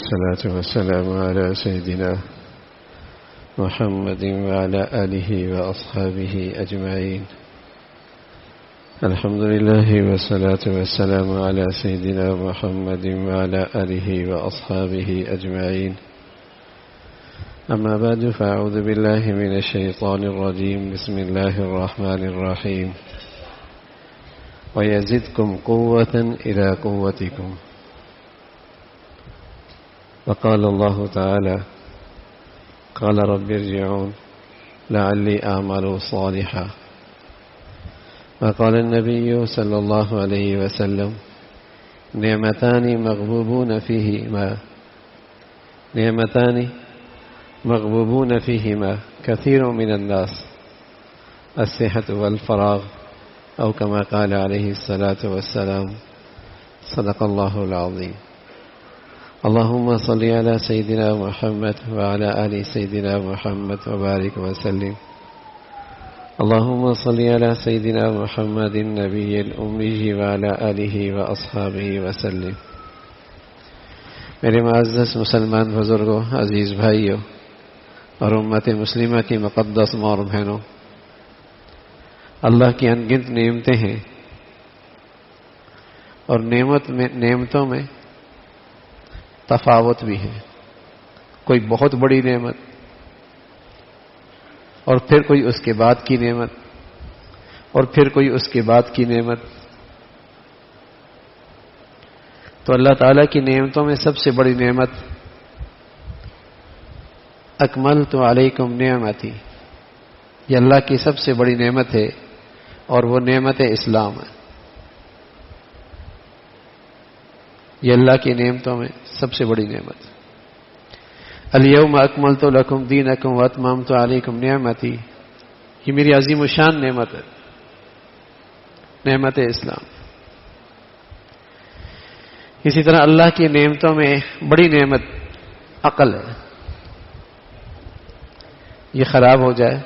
والصلاة والسلام على سيدنا محمد وعلى آله وأصحابه أجمعين. الحمد لله والصلاة والسلام على سيدنا محمد وعلى آله وأصحابه أجمعين. أما بعد فأعوذ بالله من الشيطان الرجيم. بسم الله الرحمن الرحيم. ويزدكم قوة إلى قوتكم. وقال الله تعالى قال رب ارجعون لعلي أعمل صالحا. وقال النبي صلى الله عليه وسلم نعمتان مغبوبون فيهما كثير من الناس الصحة والفراغ أو كما قال عليه الصلاة والسلام. صدق الله العظيم. اللهم صل على سيدنا محمد وعلى آل سيدنا محمد وبارك وسلم. اللهم صل على سيدنا محمد النبي الأمي وعلى آله وأصحابه وسلم. میرے معزز مسلمان بزرگوں، عزیز بھائیوں اور امت مسلمہ کی مقدس ماں اور بہنوں، اللہ کی انگنت نعمتیں ہیں اور نعمتوں میں تفاوت بھی ہے. کوئی بہت بڑی نعمت اور پھر کوئی اس کے بعد کی نعمت اور پھر کوئی اس کے بعد کی نعمت. تو اللہ تعالیٰ کی نعمتوں میں سب سے بڑی نعمت اکملت علیکم نعمتی، یہ اللہ کی سب سے بڑی نعمت ہے اور وہ نعمت اسلام ہے. یہ اللہ کی نعمتوں میں سب سے بڑی نعمت. الیوم اکملت لکم دینکم واتممت علیکم نعمتی، یہ میری عظیم الشان نعمت ہے، نعمت اسلام. اسی طرح اللہ کی نعمتوں میں بڑی نعمت عقل ہے. یہ خراب ہو جائے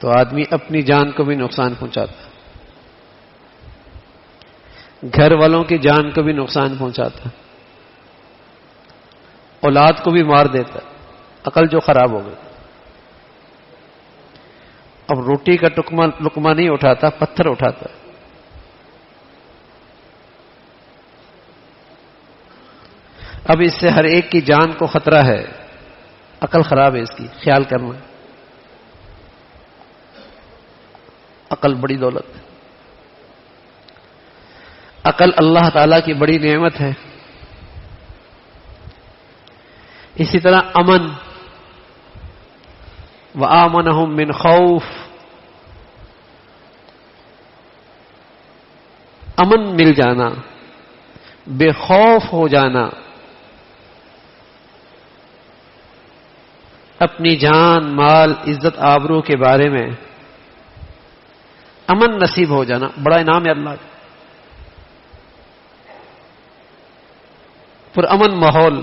تو آدمی اپنی جان کو بھی نقصان پہنچاتا، گھر والوں کی جان کو بھی نقصان پہنچاتا، اولاد کو بھی مار دیتا. عقل جو خراب ہو گئی، اب روٹی کا لقمہ نہیں اٹھاتا، پتھر اٹھاتا. اب اس سے ہر ایک کی جان کو خطرہ ہے. عقل خراب ہے، اس کی خیال کرنا. عقل بڑی دولت ہے. عقل اللہ تعالی کی بڑی نعمت ہے. اسی طرح امن، وآمنہم من خوف، امن مل جانا، بے خوف ہو جانا، اپنی جان مال عزت آبرو کے بارے میں امن نصیب ہو جانا بڑا انعام ہے اللہ کا. پرامن ماحول،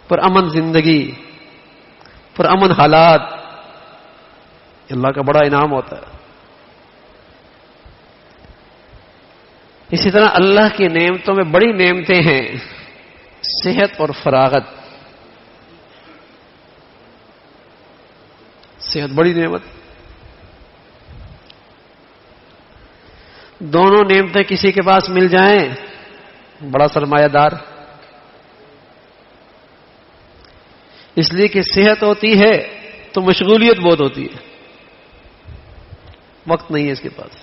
پرامن زندگی، پرامن حالات، اللہ کا بڑا انعام ہوتا ہے. اسی طرح اللہ کی نعمتوں میں بڑی نعمتیں ہیں صحت اور فراغت. صحت بڑی نعمت. دونوں نعمتیں کسی کے پاس مل جائیں بڑا سرمایہ دار. اس لیے کہ صحت ہوتی ہے تو مشغولیت بہت ہوتی ہے، وقت نہیں ہے اس کے پاس.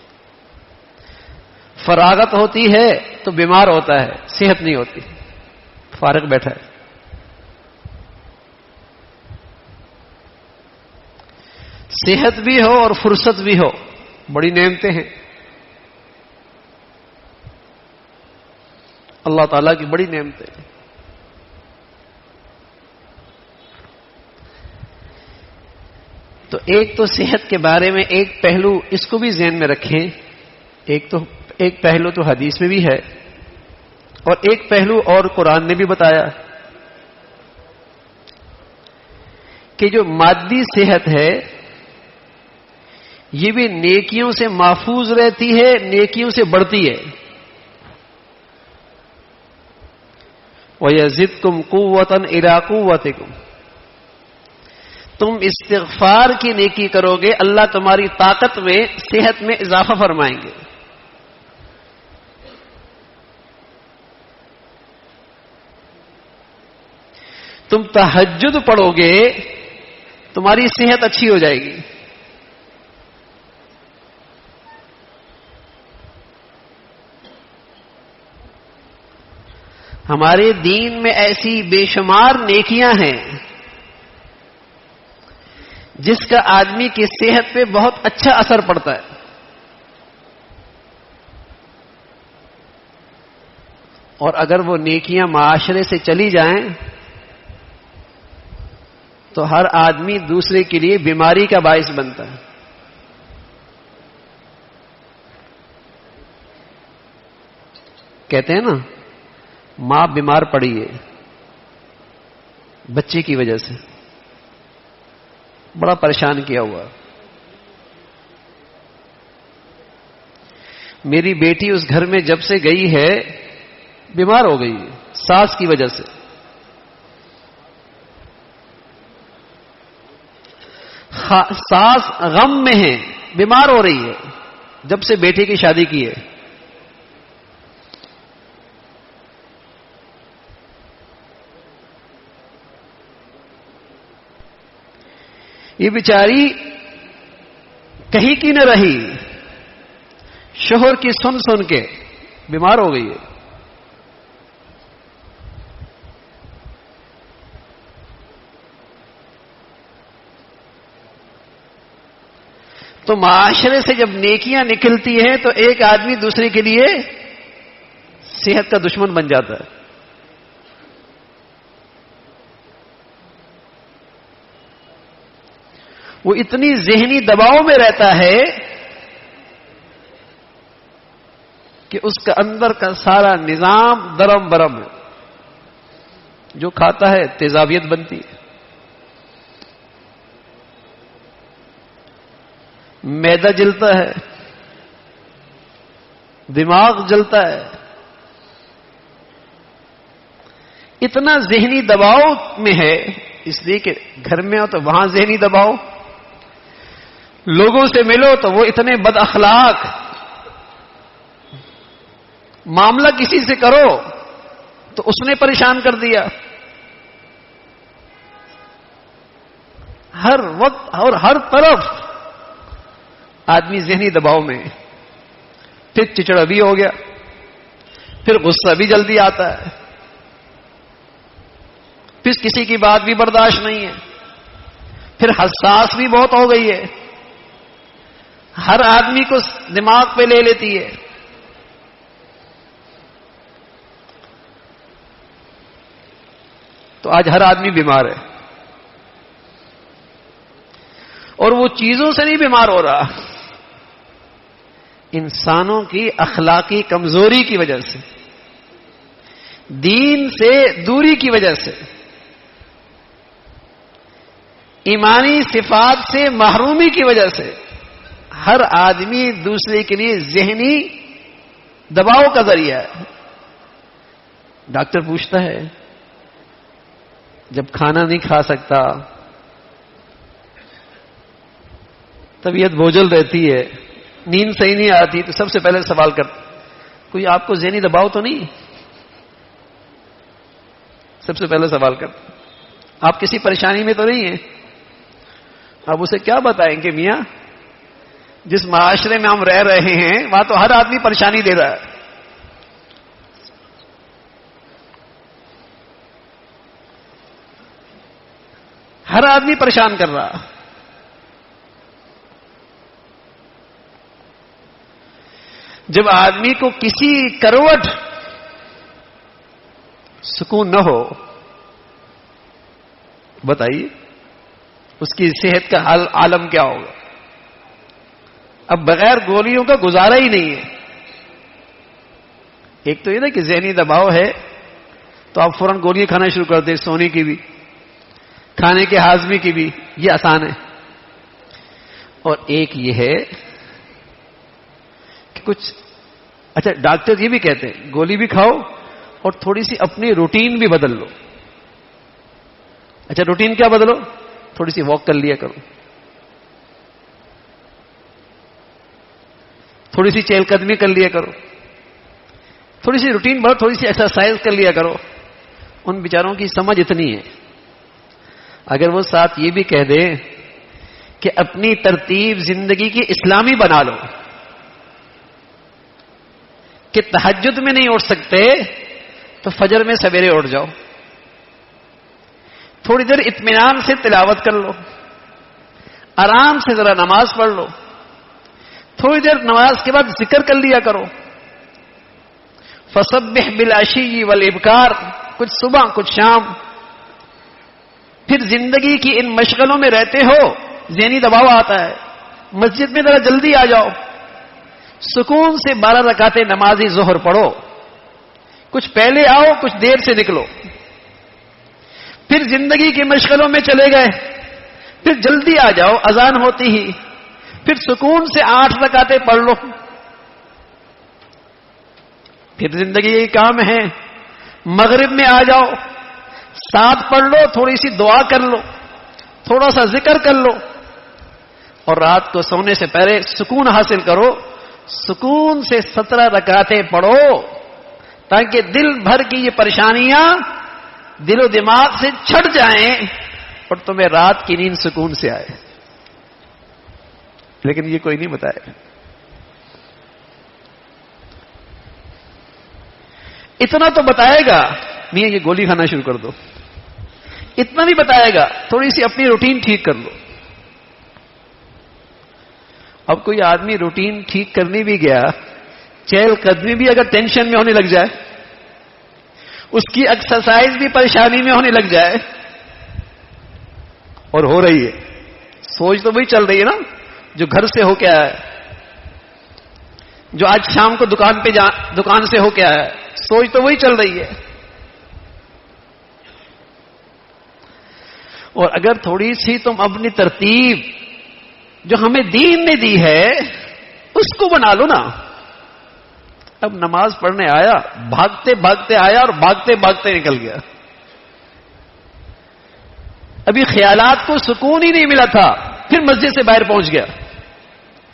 فراغت ہوتی ہے تو بیمار ہوتا ہے، صحت نہیں ہوتی، فارغ بیٹھا ہے. صحت بھی ہو اور فرصت بھی ہو، بڑی نعمتیں ہیں. اللہ تعالیٰ کی بڑی نعمتیں ہیں. تو ایک تو صحت کے بارے میں ایک پہلو اس کو بھی ذہن میں رکھیں. ایک پہلو تو حدیث میں بھی ہے اور ایک پہلو اور قرآن نے بھی بتایا کہ جو مادی صحت ہے یہ بھی نیکیوں سے محفوظ رہتی ہے، نیکیوں سے بڑھتی ہے. وَيَزِدْكُمْ قُوَّةً إِلَىٰ قُوَّتِكُمْ. تم استغفار کی نیکی کرو گے، اللہ تمہاری طاقت میں، صحت میں اضافہ فرمائیں گے. تم تہجد پڑھو گے، تمہاری صحت اچھی ہو جائے گی. ہمارے دین میں ایسی بے شمار نیکیاں ہیں جس کا آدمی کی صحت پہ بہت اچھا اثر پڑتا ہے. اور اگر وہ نیکیاں معاشرے سے چلی جائیں تو ہر آدمی دوسرے کے لیے بیماری کا باعث بنتا ہے. کہتے ہیں نا، ماں بیمار پڑی ہے بچے کی وجہ سے، بڑا پریشان کیا ہوا. میری بیٹی اس گھر میں جب سے گئی ہے بیمار ہو گئی ساس کی وجہ سے. ساس غم میں ہے، بیمار ہو رہی ہے جب سے بیٹے کی شادی کی ہے. یہ بیچاری کہیں کی نہ رہی، شوہر کی سن سن کے بیمار ہو گئی ہے. تو معاشرے سے جب نیکیاں نکلتی ہیں تو ایک آدمی دوسرے کے لیے صحت کا دشمن بن جاتا ہے. وہ اتنی ذہنی دباؤ میں رہتا ہے کہ اس کا اندر کا سارا نظام درم برم ہے. جو کھاتا ہے تیزابیت بنتی ہے، معدہ جلتا ہے، دماغ جلتا ہے. اتنا ذہنی دباؤ میں ہے، اس لیے کہ گھر میں ہو تو وہاں ذہنی دباؤ، لوگوں سے ملو تو وہ اتنے بد اخلاق، معاملہ کسی سے کرو تو اس نے پریشان کر دیا. ہر وقت اور ہر طرف آدمی ذہنی دباؤ میں. پھر چچڑا بھی ہو گیا، پھر غصہ بھی جلدی آتا ہے، پھر کسی کی بات بھی برداشت نہیں ہے، پھر حساس بھی بہت ہو گئی ہے، ہر آدمی کو دماغ پہ لے لیتی ہے. تو آج ہر آدمی بیمار ہے، اور وہ چیزوں سے نہیں بیمار ہو رہا، انسانوں کی اخلاقی کمزوری کی وجہ سے، دین سے دوری کی وجہ سے، ایمانی صفات سے محرومی کی وجہ سے ہر آدمی دوسرے کے لیے ذہنی دباؤ کا ذریعہ ہے. ڈاکٹر پوچھتا ہے جب کھانا نہیں کھا سکتا، طبیعت بوجھل رہتی ہے، نیند صحیح نہیں آتی، تو سب سے پہلے سوال کرتا کوئی آپ کو ذہنی دباؤ تو نہیں؟ سب سے پہلے سوال کرتا آپ کسی پریشانی میں تو نہیں ہیں؟ آپ اسے کیا بتائیں کہ میاں جس معاشرے میں ہم رہ رہے ہیں وہاں تو ہر آدمی پریشانی دے رہا ہے. ہر آدمی پریشان کر رہا. جب آدمی کو کسی کروٹ سکون نہ ہو، بتائیے اس کی صحت کا حال عالم کیا ہوگا. اب بغیر گولیوں کا گزارا ہی نہیں ہے. ایک تو یہ نا کہ ذہنی دباؤ ہے تو آپ فوراً گولیاں کھانا شروع کر دیں، سونے کی بھی، کھانے کے ہاضمے کی بھی، یہ آسان ہے. اور ایک یہ ہے کہ کچھ اچھا ڈاکٹر یہ بھی کہتے ہیں گولی بھی کھاؤ اور تھوڑی سی اپنی روٹین بھی بدل لو. اچھا روٹین کیا بدلو؟ تھوڑی سی واک کر لیا کرو, تھوڑی سی چہل قدمی کر لیا کرو, تھوڑی سی روٹین بڑھو, تھوڑی سی ایکسرسائز کر لیا کرو. ان بیچاروں کی سمجھ اتنی ہے, اگر وہ ساتھ یہ بھی کہہ دے کہ اپنی ترتیب زندگی کی اسلامی بنا لو, کہ تہجد میں نہیں اٹھ سکتے تو فجر میں سویرے اٹھ جاؤ, تھوڑی دیر اطمینان سے تلاوت کر لو, آرام سے ذرا نماز پڑھ لو, تھوڑی دیر نماز کے بعد ذکر کر لیا کرو. فسبح بالعشی والابکار, کچھ صبح کچھ شام. پھر زندگی کی ان مشغلوں میں رہتے ہو, ذہنی دباؤ آتا ہے, مسجد میں ذرا جلدی آ جاؤ, سکون سے 12 رکعتیں نمازی ظہر پڑھو. کچھ پہلے آؤ, کچھ دیر سے نکلو. پھر زندگی کی مشغلوں میں چلے گئے, پھر جلدی آ جاؤ اذان ہوتی ہی, پھر سکون سے 8 رکعتیں پڑھ لو. پھر زندگی یہی کام ہے, مغرب میں آ جاؤ, 7 پڑھ لو, تھوڑی سی دعا کر لو, تھوڑا سا ذکر کر لو, اور رات کو سونے سے پہلے سکون حاصل کرو. سکون سے 17 رکعتیں پڑھو, تاکہ دل بھر کی یہ پریشانیاں دل و دماغ سے چھٹ جائیں اور تمہیں رات کی نیند سکون سے آئے. لیکن یہ کوئی نہیں بتائے. اتنا تو بتائے گا, میاں یہ گولی کھانا شروع کر دو, اتنا نہیں بتائے گا, تھوڑی سی اپنی روٹین ٹھیک کر لو. اب کوئی آدمی روٹین ٹھیک کرنے بھی گیا, چہل قدمی بھی اگر ٹینشن میں ہونے لگ جائے, اس کی ایکسرسائز بھی پریشانی میں ہونے لگ جائے, اور ہو رہی ہے, سوچ تو وہی چل رہی ہے نا جو گھر سے ہو کے آیا ہے, جو آج شام کو دکان سے ہو کے آیا ہے, سوچ تو وہی چل رہی ہے. اور اگر تھوڑی سی تم اپنی ترتیب جو ہمیں دین نے دی ہے اس کو بنا لو نا. اب نماز پڑھنے آیا, بھاگتے بھاگتے آیا اور بھاگتے بھاگتے نکل گیا. ابھی خیالات کو سکون ہی نہیں ملا تھا, پھر مسجد سے باہر پہنچ گیا.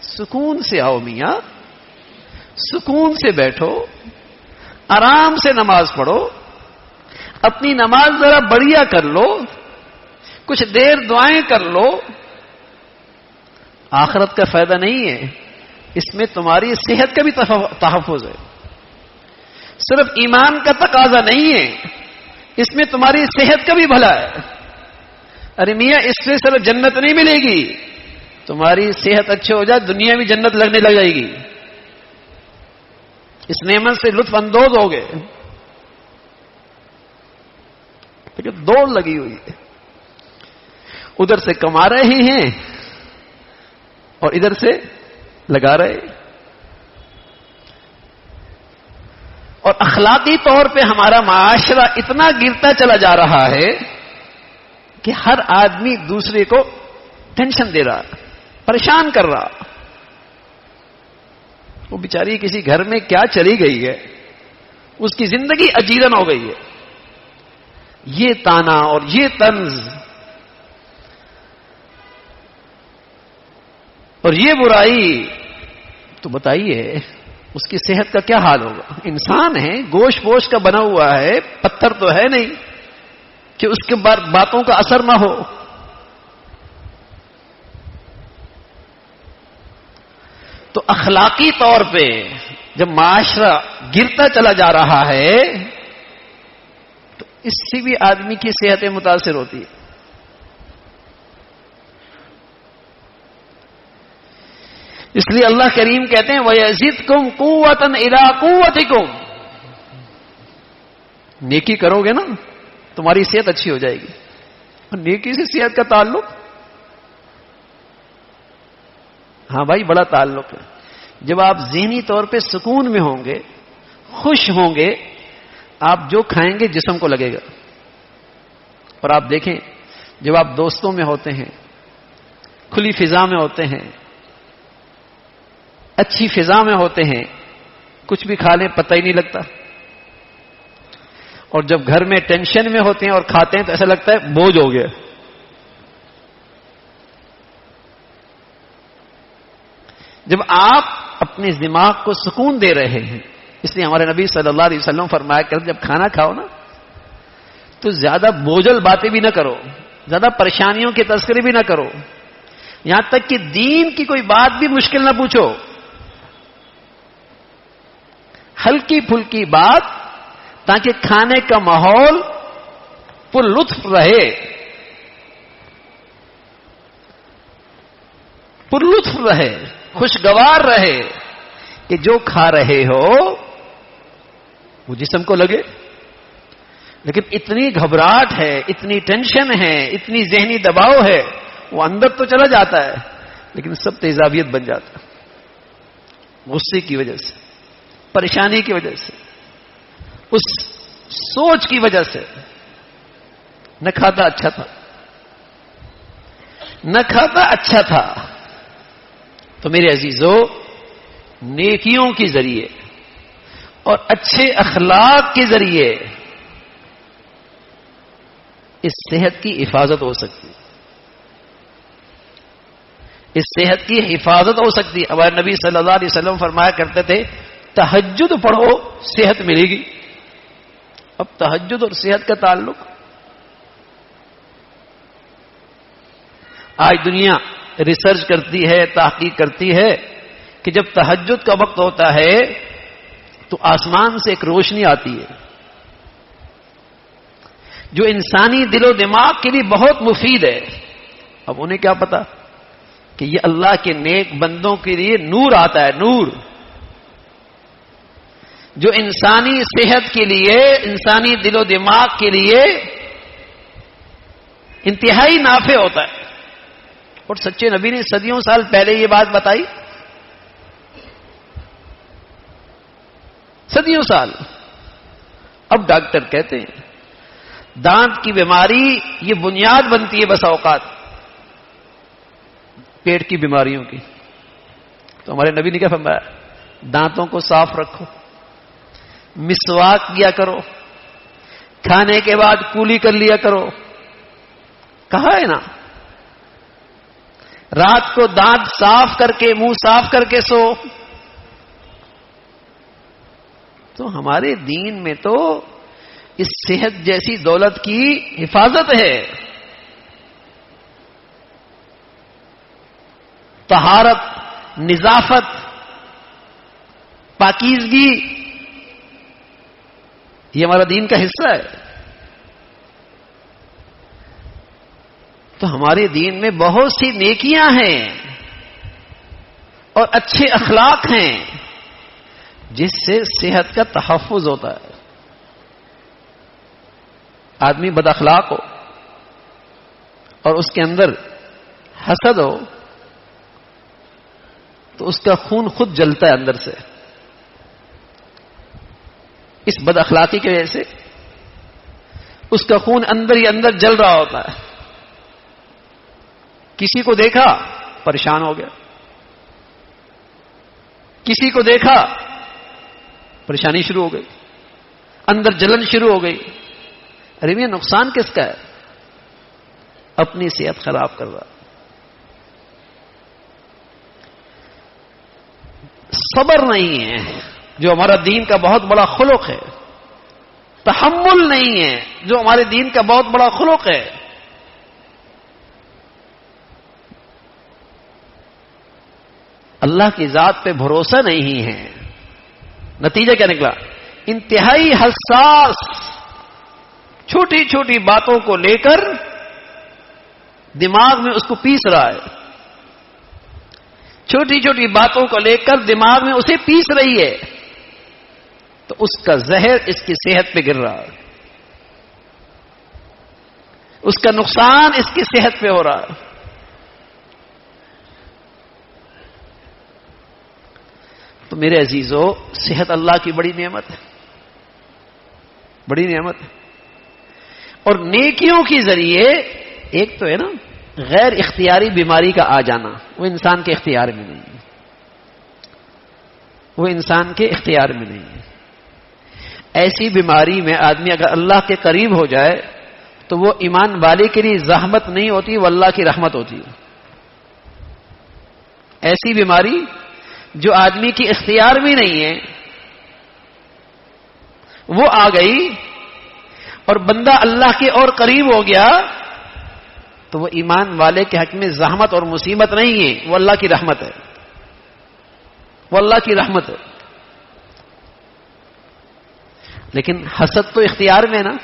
سکون سے آؤ میاں, سکون سے بیٹھو, آرام سے نماز پڑھو, اپنی نماز ذرا بڑھیا کر لو, کچھ دیر دعائیں کر لو. آخرت کا فائدہ نہیں ہے, اس میں تمہاری صحت کا بھی تحفظ ہے. صرف ایمان کا تقاضا نہیں ہے, اس میں تمہاری صحت کا بھی بھلا ہے. ارے میاں اس سے صرف جنت نہیں ملے گی, تمہاری صحت اچھی ہو جائے دنیا بھی جنت لگنے لگ جائے گی. اس نعمت سے لطف اندوز ہو گئے. لیکن دوڑ لگی ہوئی ہے, ادھر سے کما رہے ہیں اور ادھر سے لگا رہے. اور اخلاقی طور پہ ہمارا معاشرہ اتنا گرتا چلا جا رہا ہے کہ ہر آدمی دوسرے کو ٹینشن دے رہا, پریشان کر رہا. وہ بیچاری کسی گھر میں کیا چلی گئی ہے, اس کی زندگی اجیرن ہو گئی ہے. یہ تانا اور یہ طنز اور یہ برائی, تو بتائیے اس کی صحت کا کیا حال ہوگا. انسان ہے, گوشت پوشت کا بنا ہوا ہے, پتھر تو ہے نہیں کہ اس کے بعد باتوں کا اثر نہ ہو. تو اخلاقی طور پہ جب معاشرہ گرتا چلا جا رہا ہے تو اس سے بھی آدمی کی صحتیں متاثر ہوتی ہے. اس لیے اللہ کریم کہتے ہیں وَيَزِدْكُمْ قُوَّةً إِلَىٰ قُوَّتِكُمْ. نیکی کرو گے نا تمہاری صحت اچھی ہو جائے گی. اور نیکی سے صحت کا تعلق, ہاں بھائی بڑا تعلق ہے. جب آپ ذہنی طور پہ سکون میں ہوں گے, خوش ہوں گے, آپ جو کھائیں گے جسم کو لگے گا. اور آپ دیکھیں جب آپ دوستوں میں ہوتے ہیں, کھلی فضا میں ہوتے ہیں, اچھی فضا میں ہوتے ہیں, کچھ بھی کھا لیں پتہ ہی نہیں لگتا. اور جب گھر میں ٹینشن میں ہوتے ہیں اور کھاتے ہیں تو ایسا لگتا ہے بوجھ ہو گیا. جب آپ اپنے دماغ کو سکون دے رہے ہیں، اس لیے ہمارے نبی صلی اللہ علیہ وسلم فرمایا کرتے جب کھانا کھاؤ نا تو زیادہ بوجھل باتیں بھی نہ کرو، زیادہ پریشانیوں کے تذکرے بھی نہ کرو، یہاں تک کہ دین کی کوئی بات بھی مشکل نہ پوچھو. ہلکی پھلکی بات تاکہ کھانے کا ماحول پر لطف رہے، پر لطف رہے، خوشگوار رہے کہ جو کھا رہے ہو وہ جسم کو لگے. لیکن اتنی گھبراہٹ ہے، اتنی ٹینشن ہے، اتنی ذہنی دباؤ ہے، وہ اندر تو چلا جاتا ہے لیکن سب تیزابیت بن جاتا ہے، غصے کی وجہ سے، پریشانی کی وجہ سے، اس سوچ کی وجہ سے. نہ کھاتا اچھا تھا، نہ کھاتا اچھا تھا. تو میرے عزیزو، نیکیوں کے ذریعے اور اچھے اخلاق کے ذریعے اس صحت کی حفاظت ہو سکتی ہے، اس صحت کی حفاظت ہو سکتی ہے. ہمارے نبی صلی اللہ علیہ وسلم فرمایا کرتے تھے تہجد پڑھو صحت ملے گی. اب تہجد اور صحت کا تعلق، آج دنیا ریسرچ کرتی ہے، تحقیق کرتی ہے کہ جب تہجد کا وقت ہوتا ہے تو آسمان سے ایک روشنی آتی ہے جو انسانی دل و دماغ کے لیے بہت مفید ہے. اب انہیں کیا پتا کہ یہ اللہ کے نیک بندوں کے لیے نور آتا ہے، نور جو انسانی صحت کے لیے، انسانی دل و دماغ کے لیے انتہائی نافع ہوتا ہے. اور سچے نبی نے صدیوں سال پہلے یہ بات بتائی، صدیوں سال. اب ڈاکٹر کہتے ہیں دانت کی بیماری یہ بنیاد بنتی ہے بس اوقات پیٹ کی بیماریوں کی. تو ہمارے نبی نے کیا فرمایا؟ دانتوں کو صاف رکھو، مسواک کیا کرو، کھانے کے بعد کولی کر لیا کرو. کہا ہے نا رات کو دانت صاف کر کے، منہ صاف کر کے سو. تو ہمارے دین میں تو اس صحت جیسی دولت کی حفاظت ہے. طہارت، نظافت، پاکیزگی یہ ہمارا دین کا حصہ ہے. تو ہمارے دین میں بہت سی نیکیاں ہیں اور اچھے اخلاق ہیں جس سے صحت کا تحفظ ہوتا ہے. آدمی بد اخلاق ہو اور اس کے اندر حسد ہو تو اس کا خون خود جلتا ہے اندر سے. اس بد اخلاقی کی وجہ سے اس کا خون اندر ہی اندر جل رہا ہوتا ہے. کسی کو دیکھا پریشان ہو گیا، کسی کو دیکھا پریشانی شروع ہو گئی، اندر جلن شروع ہو گئی. ارے یہ نقصان کس کا ہے؟ اپنی صحت خراب کر رہا. صبر نہیں ہے جو ہمارا دین کا بہت بڑا خلق ہے، تحمل نہیں ہے جو ہمارے دین کا بہت بڑا خلق ہے. اللہ کی ذات پہ بھروسہ نہیں ہے. نتیجہ کیا نکلا؟ انتہائی حساس، چھوٹی چھوٹی باتوں کو لے کر دماغ میں اس کو پیس رہا ہے، چھوٹی چھوٹی باتوں کو لے کر دماغ میں اسے پیس رہی ہے. تو اس کا زہر اس کی صحت پہ گر رہا ہے، اس کا نقصان اس کی صحت پہ ہو رہا ہے. تو میرے عزیزو، صحت اللہ کی بڑی نعمت ہے، بڑی نعمت ہے. اور نیکیوں کے ذریعے ایک تو ہے نا غیر اختیاری بیماری کا آ جانا، وہ انسان کے اختیار میں نہیں ہے، وہ انسان کے اختیار میں نہیں ہے. ایسی بیماری میں آدمی اگر اللہ کے قریب ہو جائے تو وہ ایمان والے کے لیے زحمت نہیں ہوتی، وہ اللہ کی رحمت ہوتی ہے. ایسی بیماری جو آدمی کی اختیار بھی نہیں ہے، وہ آ گئی اور بندہ اللہ کے اور قریب ہو گیا تو وہ ایمان والے کے حق میں زحمت اور مصیبت نہیں ہے، وہ اللہ کی رحمت ہے. وہ اللہ کی رحمت ہے. لیکن حسد تو اختیار میں نا،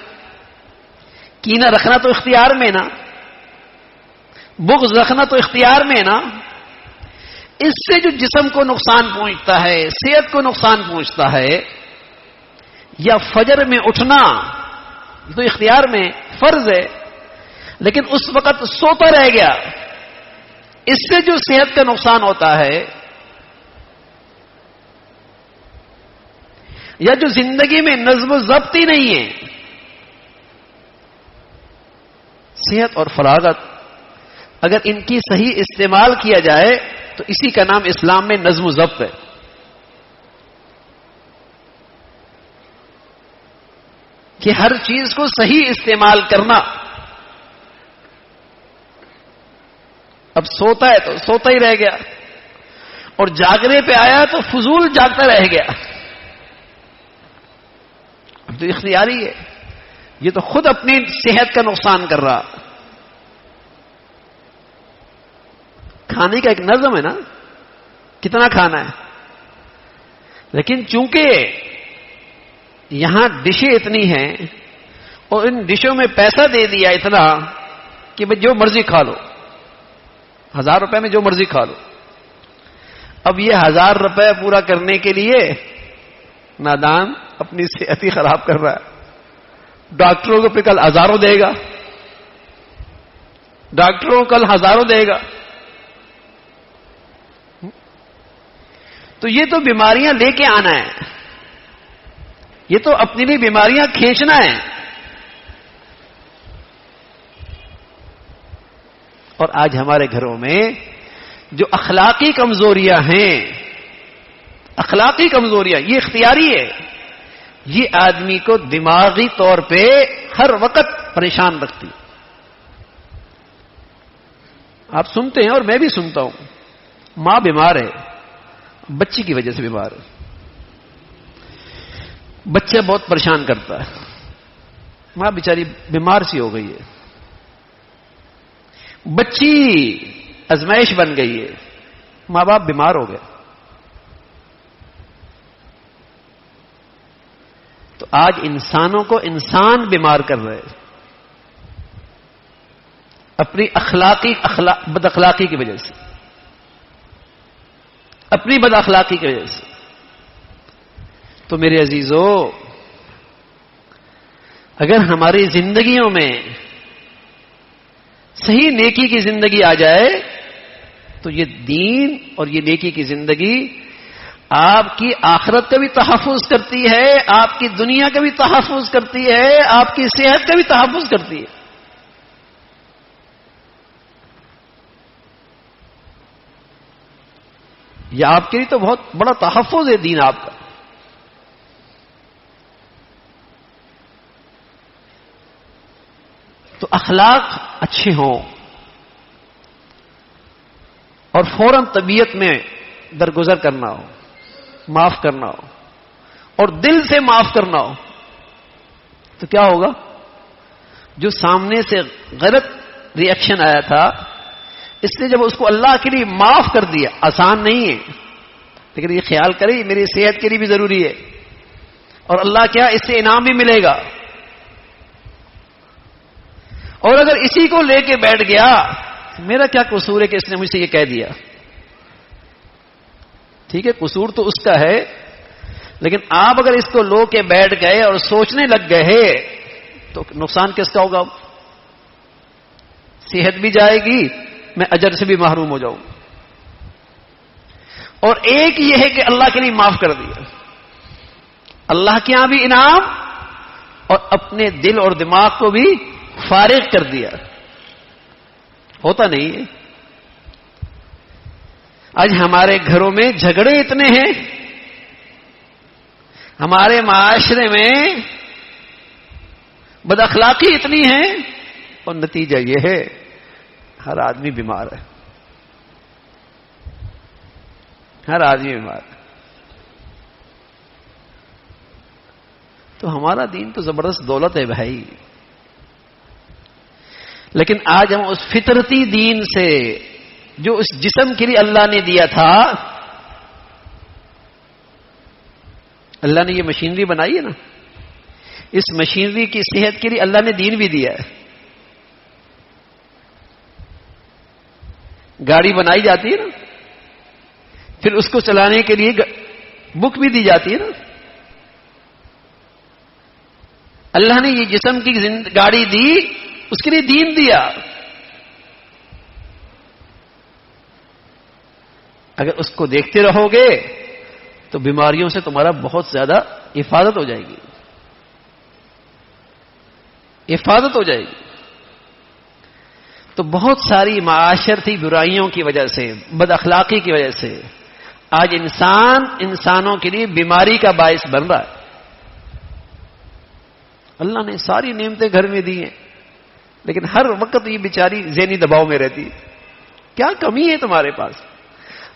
کینہ رکھنا تو اختیار میں نا، بغض رکھنا تو اختیار میں نا. اس سے جو جسم کو نقصان پہنچتا ہے، صحت کو نقصان پہنچتا ہے، یا فجر میں اٹھنا تو اختیار میں فرض ہے، لیکن اس وقت سوتا رہ گیا، اس سے جو صحت کا نقصان ہوتا ہے، یا جو زندگی میں نظم و ضبط ہی نہیں ہے. صحت اور فراغت اگر ان کی صحیح استعمال کیا جائے تو اسی کا نام اسلام میں نظم و ضبط ہے. کہ ہر چیز کو صحیح استعمال کرنا. اب سوتا ہے تو سوتا ہی رہ گیا، اور جاگنے پہ آیا تو فضول جاگتا رہ گیا. اب تو اختیاری ہے، یہ تو خود اپنی صحت کا نقصان کر رہا. کھانے کا ایک نظم ہے نا، کتنا کھانا ہے، لیکن چونکہ یہاں ڈشیں اتنی ہیں اور ان ڈشوں میں پیسہ دے دیا اتنا کہ بھئی جو مرضی کھا لو، 1000 روپے میں جو مرضی کھا لو. اب یہ 1000 روپے پورا کرنے کے لیے نادان اپنی صحت ہی خراب کر رہا ہے. ڈاکٹروں کو پہ کل ہزاروں دے گا، ڈاکٹروں کو کل ہزاروں دے گا. تو یہ تو بیماریاں لے کے آنا ہے، یہ تو اپنی بھی بیماریاں کھینچنا ہے. اور آج ہمارے گھروں میں جو اخلاقی کمزوریاں ہیں، اخلاقی کمزوریاں، یہ اختیاری ہے، یہ آدمی کو دماغی طور پہ ہر وقت پریشان رکھتی. آپ سنتے ہیں اور میں بھی سنتا ہوں، ماں بیمار ہے، بچی کی وجہ سے بیمار ہے، بچہ بہت پریشان کرتا ہے، ماں بیچاری بیمار سی ہو گئی ہے، بچی ازمائش بن گئی ہے، ماں باپ بیمار ہو گئے. تو آج انسانوں کو انسان بیمار کر رہے ہیں اپنی بد اخلاقی کی وجہ سے، اپنی بد اخلاقی کی وجہ سے. تو میرے عزیزو، اگر ہماری زندگیوں میں صحیح نیکی کی زندگی آ جائے تو یہ دین اور یہ نیکی کی زندگی آپ کی آخرت کا بھی تحفظ کرتی ہے، آپ کی دنیا کا بھی تحفظ کرتی ہے، آپ کی صحت کا بھی تحفظ کرتی ہے. یہ آپ کے لیے تو بہت بڑا تحفظ ہے دین آپ کا. تو اخلاق اچھے ہوں اور فوراً طبیعت میں درگزر کرنا ہو، معاف کرنا ہو اور دل سے معاف کرنا ہو، تو کیا ہوگا؟ جو سامنے سے غلط ری ایکشن آیا تھا، اس نے جب اس کو اللہ کے لیے معاف کر دیا، آسان نہیں ہے، لیکن یہ خیال کریں میری صحت کے لیے بھی ضروری ہے، اور اللہ کیا اس سے انعام بھی ملے گا. اور اگر اسی کو لے کے بیٹھ گیا، میرا کیا قصور ہے کہ اس نے مجھ سے یہ کہہ دیا، ٹھیک ہے قصور تو اس کا ہے، لیکن آپ اگر اس کو لو کے بیٹھ گئے اور سوچنے لگ گئے تو نقصان کس کا ہوگا؟ صحت بھی جائے گی، میں اجر سے بھی محروم ہو جاؤں. اور ایک یہ ہے کہ اللہ کے لیے معاف کر دیا، اللہ کے یہاں بھی انعام اور اپنے دل اور دماغ کو بھی فارغ کر دیا. ہوتا نہیں ہے. آج ہمارے گھروں میں جھگڑے اتنے ہیں، ہمارے معاشرے میں بد اخلاقی اتنی ہے اور نتیجہ یہ ہے ہر آدمی بیمار ہے، ہر آدمی بیمار ہے۔ تو ہمارا دین تو زبردست دولت ہے بھائی، لیکن آج ہم اس فطرتی دین سے جو اس جسم کے لیے اللہ نے دیا تھا، اللہ نے یہ مشینری بنائی ہے نا، اس مشینری کی صحت کے لیے اللہ نے دین بھی دیا ہے۔ گاڑی بنائی جاتی ہے نا، پھر اس کو چلانے کے لیے بک بھی دی جاتی ہے نا۔ اللہ نے یہ جسم کی گاڑی دی، اس کے لیے دین دیا۔ اگر اس کو دیکھتے رہو گے تو بیماریوں سے تمہارا بہت زیادہ حفاظت ہو جائے گی، حفاظت ہو جائے گی۔ تو بہت ساری معاشرتی برائیوں کی وجہ سے، بد اخلاقی کی وجہ سے آج انسانوں کے لیے بیماری کا باعث بن رہا ہے۔ اللہ نے ساری نعمتیں گھر میں دی ہیں، لیکن ہر وقت یہ بیچاری ذہنی دباؤ میں رہتی ہے۔ کیا کمی ہے تمہارے پاس؟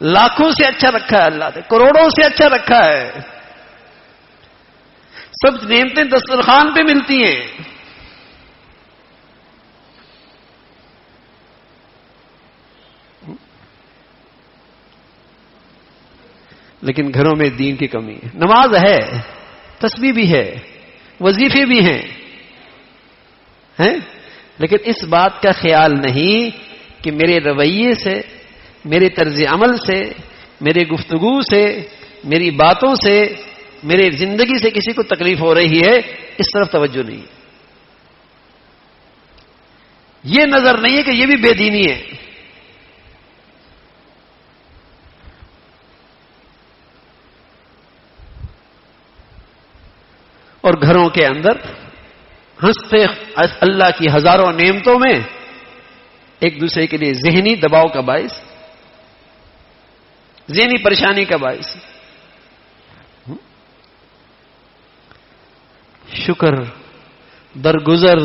لاکھوں سے اچھا رکھا ہے اللہ نے، کروڑوں سے اچھا رکھا ہے، سب نعمتیں دسترخوان پہ ملتی ہیں، لیکن گھروں میں دین کی کمی ہے۔ نماز ہے، تسبیح بھی ہے، وظیفے بھی ہیں، لیکن اس بات کا خیال نہیں کہ میرے رویے سے، میرے طرز عمل سے، میرے گفتگو سے، میری باتوں سے، میرے زندگی سے کسی کو تکلیف ہو رہی ہے، اس طرف توجہ نہیں۔ یہ نظر نہیں ہے کہ یہ بھی بے دینی ہے۔ اور گھروں کے اندر ہنستے اللہ کی ہزاروں نعمتوں میں ایک دوسرے کے لیے ذہنی دباؤ کا باعث، ذہنی پریشانی کا باعث۔ شکر، درگزر،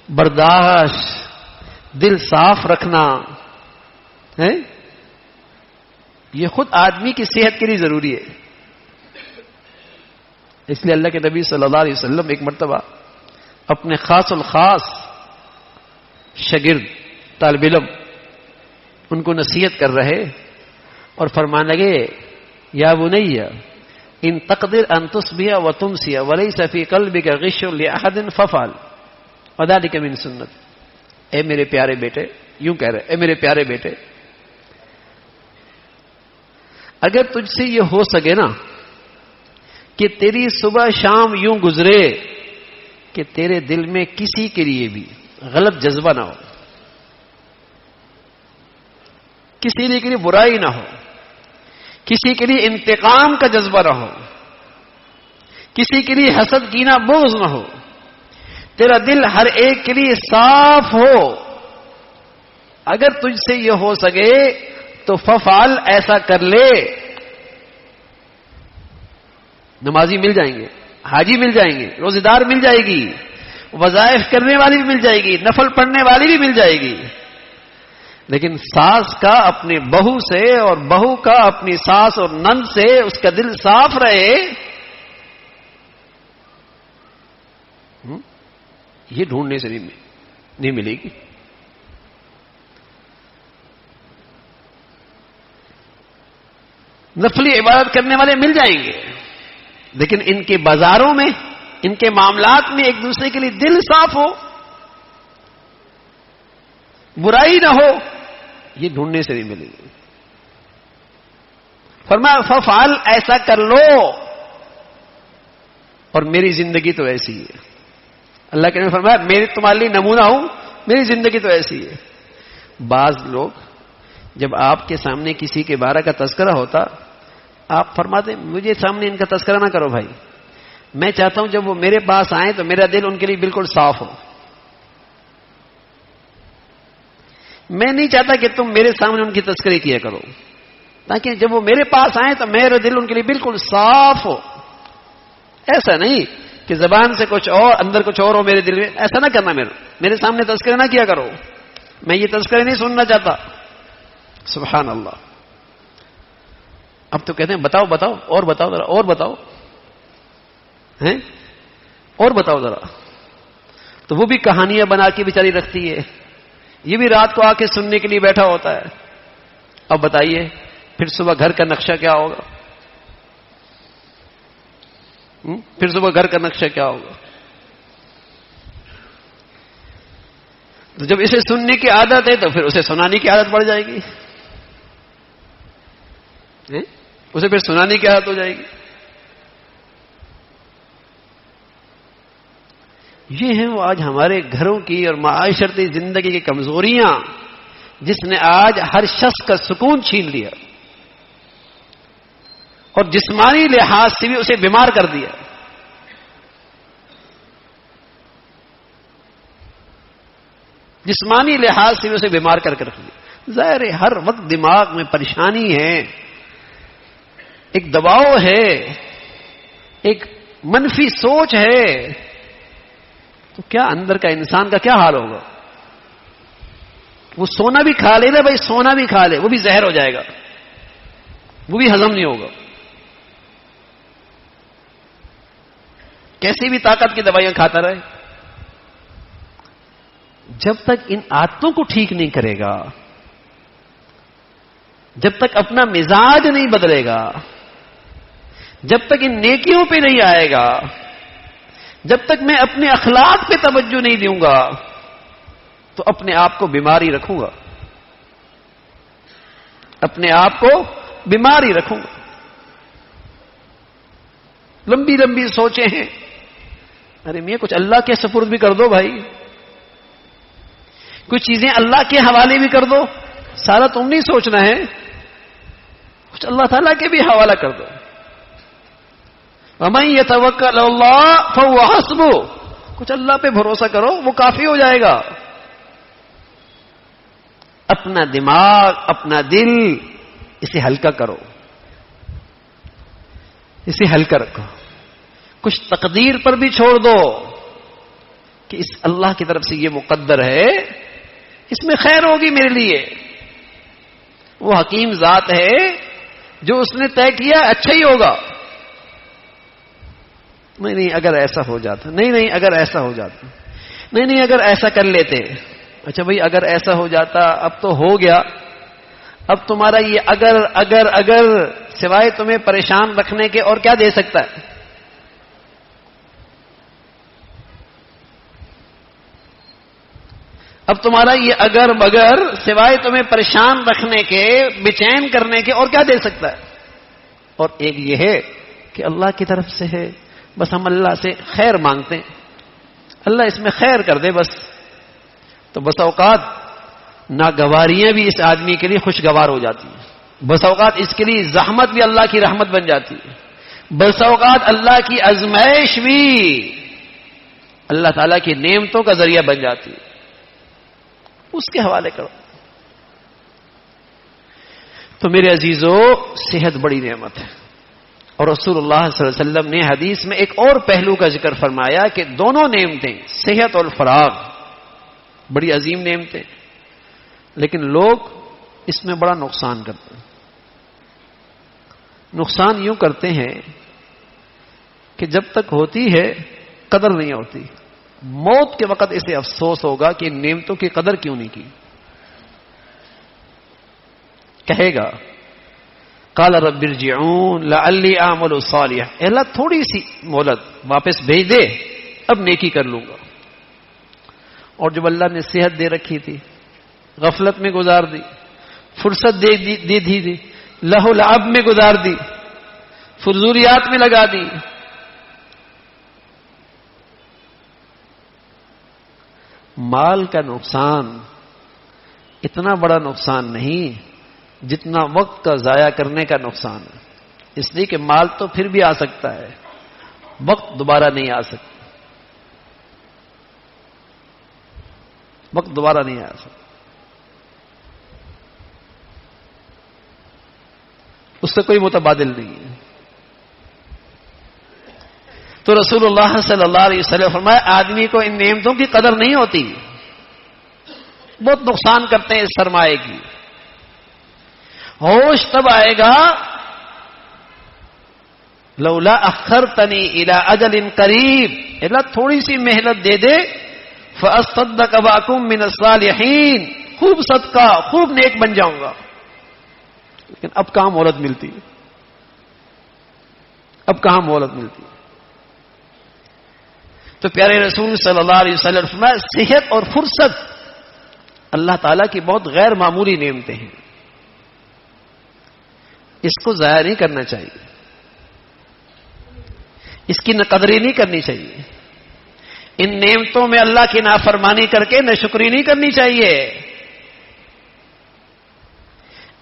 برداشت، دل صاف رکھنا ہے، یہ خود آدمی کی صحت کے لیے ضروری ہے۔ اس لیے اللہ کے نبی صلی اللہ علیہ وسلم ایک مرتبہ اپنے خاص الخاص شاگرد طالب علم ان کو نصیحت کر رہے اور فرمانے لگے، یا بنی ان تقدر ان تصبح وتمسی وليس في قلبك غش لاحد ففعل وذلك من سنت۔ اے میرے پیارے بیٹے، یوں کہہ رہے، اے میرے پیارے بیٹے، اگر تجھ سے یہ ہو سکے نا کہ تیری صبح شام یوں گزرے کہ تیرے دل میں کسی کے لیے بھی غلط جذبہ نہ ہو، کسی کے لیے برائی نہ ہو، کسی کے لیے انتقام کا جذبہ نہ ہو، کسی کے لیے حسد کینہ بغض نہ ہو، تیرا دل ہر ایک کے لیے صاف ہو، اگر تجھ سے یہ ہو سکے تو ففعل، ایسا کر لے۔ نمازی مل جائیں گے، حاجی مل جائیں گے، روزے دار مل جائے گی، وظائف کرنے والی بھی مل جائے گی، نفل پڑھنے والی بھی مل جائے گی، لیکن ساس کا اپنے بہو سے اور بہو کا اپنی ساس اور نند سے اس کا دل صاف رہے، یہ ڈھونڈنے سے نہیں ملے گی۔ نفلی عبادت کرنے والے مل جائیں گے، لیکن ان کے بازاروں میں، ان کے معاملات میں ایک دوسرے کے لیے دل صاف ہو، برائی نہ ہو، یہ ڈھونڈنے سے نہیں ملے گی۔ فرمایا ففعل، ایسا کر لو۔ اور میری زندگی تو ایسی ہے، اللہ کے نے فرمایا میرے تمہارے لیے نمونہ ہوں، میری زندگی تو ایسی ہے۔ بعض لوگ جب آپ کے سامنے کسی کے بارے کا تذکرہ ہوتا، آپ فرماتے مجھے سامنے ان کا تذکرہ نہ کرو بھائی، میں چاہتا ہوں جب وہ میرے پاس آئیں تو میرا دل ان کے لیے بالکل صاف ہو، میں نہیں چاہتا کہ تم میرے سامنے ان کی تذکرے کیا کرو، تاکہ جب وہ میرے پاس آئیں تو میرا دل ان کے لیے بالکل صاف ہو۔ ایسا نہیں کہ زبان سے کچھ اور اندر کچھ اور ہو میرے دل میں، ایسا نہ کرنا. میرے سامنے تذکرہ نہ کیا کرو، میں یہ تذکرہ نہیں سننا چاہتا. سبحان اللہ. اب تو کہتے ہیں بتاؤ بتاؤ اور بتاؤ ذرا، اور بتاؤ ہیں، اور بتاؤ ذرا. تو وہ بھی کہانیاں بنا کے بیچاری رکھتی ہے، یہ بھی رات کو آ کے سننے کے لیے بیٹھا ہوتا ہے. اب بتائیے پھر صبح گھر کا نقشہ کیا ہوگا؟ پھر صبح گھر کا نقشہ کیا ہوگا؟ تو جب اسے سننے کی عادت ہے تو پھر اسے سنانے کی عادت پڑ جائے گی، اسے پھر سنانے کی عادت ہو جائے گی. یہ ہیں وہ آج ہمارے گھروں کی اور معاشرتی زندگی کی کمزوریاں، جس نے آج ہر شخص کا سکون چھین لیا اور جسمانی لحاظ سے بھی اسے بیمار کر دیا. جسمانی لحاظ سے بھی اسے بیمار کر کے رکھ دیا. ظاہر ہے ہر وقت دماغ میں پریشانی ہے، ایک دباؤ ہے، ایک منفی سوچ ہے، تو کیا اندر کا انسان کا کیا حال ہوگا؟ وہ سونا بھی کھا لے نا بھائی، سونا بھی کھا لے، وہ بھی زہر ہو جائے گا، وہ بھی ہضم نہیں ہوگا. کیسی بھی طاقت کی دوائیاں کھاتا رہے، جب تک ان عادتوں کو ٹھیک نہیں کرے گا، جب تک اپنا مزاج نہیں بدلے گا، جب تک ان نیکیوں پہ نہیں آئے گا، جب تک میں اپنے اخلاق پہ توجہ نہیں دوں گا، تو اپنے آپ کو بیماری رکھوں گا، اپنے آپ کو بیماری رکھوں گا. لمبی لمبی سوچیں ہیں، ارے میاں کچھ اللہ کے سپرد بھی کر دو بھائی، کچھ چیزیں اللہ کے حوالے بھی کر دو. سارا تم نہیں سوچنا ہے، کچھ اللہ تعالیٰ کے بھی حوالہ کر دو. وَمَن يَتَوَكَّلْ عَلَى اللَّهِ فَهُوَ حَسْبُهُ، کچھ اللہ پہ بھروسہ کرو، وہ کافی ہو جائے گا. اپنا دماغ، اپنا دل، اسے ہلکا کرو، اسے ہلکا رکھو. کچھ تقدیر پر بھی چھوڑ دو کہ اس اللہ کی طرف سے یہ مقدر ہے، اس میں خیر ہوگی میرے لیے. وہ حکیم ذات ہے، جو اس نے طے کیا اچھا ہی ہوگا. نہیں اگر ایسا ہو جاتا، نہیں اگر ایسا ہو جاتا، نہیں اگر ایسا کر لیتے. اچھا بھائی اگر ایسا ہو جاتا، اب تو ہو گیا، اب تمہارا یہ اگر سوائے تمہیں پریشان رکھنے کے اور کیا دے سکتا ہے؟ اب تمہارا یہ اگر مگر سوائے تمہیں پریشان رکھنے کے، بے چین کرنے کے اور کیا دے سکتا ہے؟ اور ایک یہ ہے کہ اللہ کی طرف سے ہے، بس ہم اللہ سے خیر مانگتے ہیں، اللہ اس میں خیر کر دے بس. تو بس اوقات ناگواریاں بھی اس آدمی کے لیے خوشگوار ہو جاتی ہیں، بس اوقات اس کے لیے زحمت بھی اللہ کی رحمت بن جاتی ہے، بس اوقات اللہ کی آزمائش بھی اللہ تعالیٰ کی نعمتوں کا ذریعہ بن جاتی ہے. اس کے حوالے کرو. تو میرے عزیزو، صحت بڑی نعمت ہے، اور رسول اللہ صلی اللہ علیہ وسلم نے حدیث میں ایک اور پہلو کا ذکر فرمایا کہ دونوں نعمتیں، صحت اور فراغ، بڑی عظیم نعمتیں، لیکن لوگ اس میں بڑا نقصان کرتے ہیں. نقصان یوں کرتے ہیں کہ جب تک ہوتی ہے قدر نہیں ہوتی، موت کے وقت اسے افسوس ہوگا کہ ان نعمتوں کی قدر کیوں نہیں کی. کہے گا قال رب ارجعون لعلی اعمل صالحا، اے اللہ تھوڑی سی مہلت واپس بھیج دے، اب نیکی کر لوں گا. اور جب اللہ نے صحت دے رکھی تھی، غفلت میں گزار دی، فرصت دے دی لہو لعب میں گزار دی، فضولیات میں لگا دی. مال کا نقصان اتنا بڑا نقصان نہیں جتنا وقت کا ضائع کرنے کا نقصان ہے. اس لیے کہ مال تو پھر بھی آ سکتا ہے، وقت دوبارہ نہیں آ سکتا، وقت دوبارہ نہیں آ سکتا. اس سے کوئی متبادل نہیں ہے. تو رسول اللہ صلی اللہ علیہ وسلم فرمایا آدمی کو ان نعمتوں کی قدر نہیں ہوتی، بہت نقصان کرتے ہیں اس سرمایے کی. ہوش تب آئے گا لولا اخرتنی الی اجل قریب، اللہ تھوڑی سی محنت دے دے، فاصدق واکم من الصالحین، خوب صدقہ خوب نیک بن جاؤں گا. لیکن اب کہاں مہلت ملتی ہے، اب کہاں مہلت ملتی ہے. تو پیارے رسول صلی اللہ علیہ وسلم فرمایا صحت اور فرصت اللہ تعالیٰ کی بہت غیر معمولی نعمتیں ہیں، اس کو ضائع نہیں کرنا چاہیے، اس کی نقدری نہیں کرنی چاہیے. ان نعمتوں میں اللہ کی نافرمانی کر کے ناشکری نہیں کرنی چاہیے.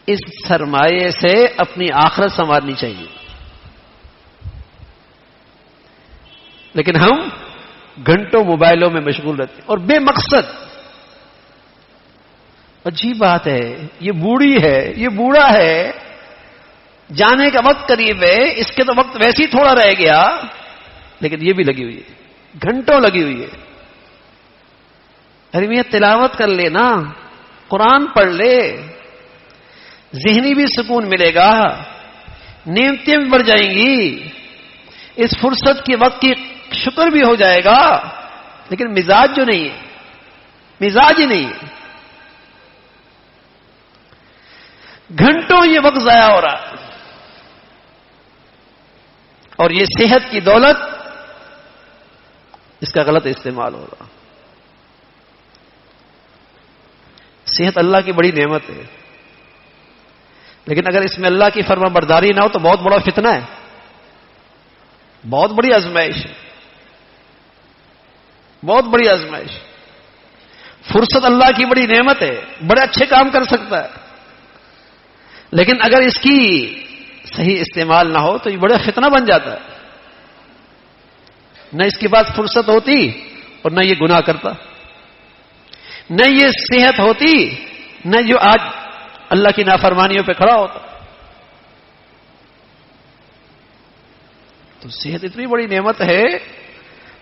اس سرمایے سے اپنی آخرت سنوارنی چاہیے. لیکن ہم گھنٹوں موبائلوں میں مشغول رہتے ہیں اور بے مقصد. عجیب بات ہے، یہ بوڑھی ہے، یہ بوڑھا ہے، جانے کا وقت قریب ہے، اس کے تو وقت ویسے ہی تھوڑا رہ گیا، لیکن یہ بھی لگی ہوئی ہے، گھنٹوں لگی ہوئی ہے. ارے میاں تلاوت کر لے نا، قرآن پڑھ لے، ذہنی بھی سکون ملے گا، نعمتیں بھی بڑھ جائیں گی، اس فرصت کے وقت کی شکر بھی ہو جائے گا. لیکن مزاج جو نہیں ہے، مزاج ہی نہیں ہے. گھنٹوں یہ وقت ضائع ہو رہا ہے، اور یہ صحت کی دولت اس کا غلط استعمال ہو رہا. صحت اللہ کی بڑی نعمت ہے، لیکن اگر اس میں اللہ کی فرما برداری نہ ہو تو بہت بڑا فتنہ ہے، بہت بڑی آزمائش ہے، بہت بڑی آزمائش. فرصت اللہ کی بڑی نعمت ہے، بڑے اچھے کام کر سکتا ہے، لیکن اگر اس کی صحیح استعمال نہ ہو تو یہ بڑا فتنہ بن جاتا ہے. نہ اس کے بعد فرصت ہوتی اور نہ یہ گناہ کرتا، نہ یہ صحت ہوتی نہ جو آج اللہ کی نافرمانیوں پہ کھڑا ہوتا. تو صحت اتنی بڑی نعمت ہے،